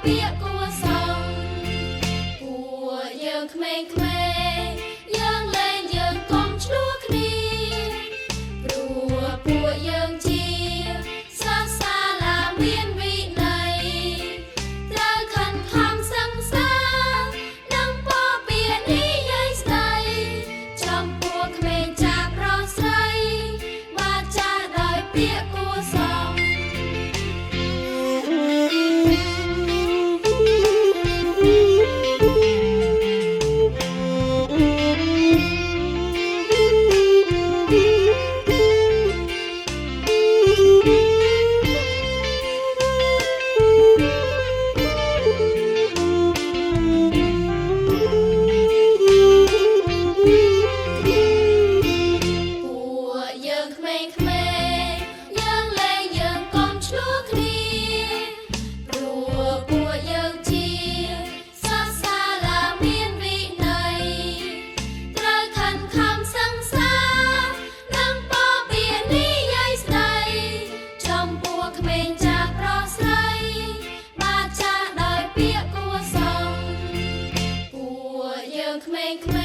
ពាក្យគួសមពួកយើងក្មេងៗយើងលែងយើងកុំឆ្លោះគ្នាព្រោះពួកយើងជាសិស្សសាលាមានវិន័យត្រូវខិតខំសិក្សានិងពោលពាក្យនិយាយស្ដីចំពោះក្មេងចាស់ប្រុសស្រីបាចាស់ដោយពាក្យគួសម ក្មេងៗ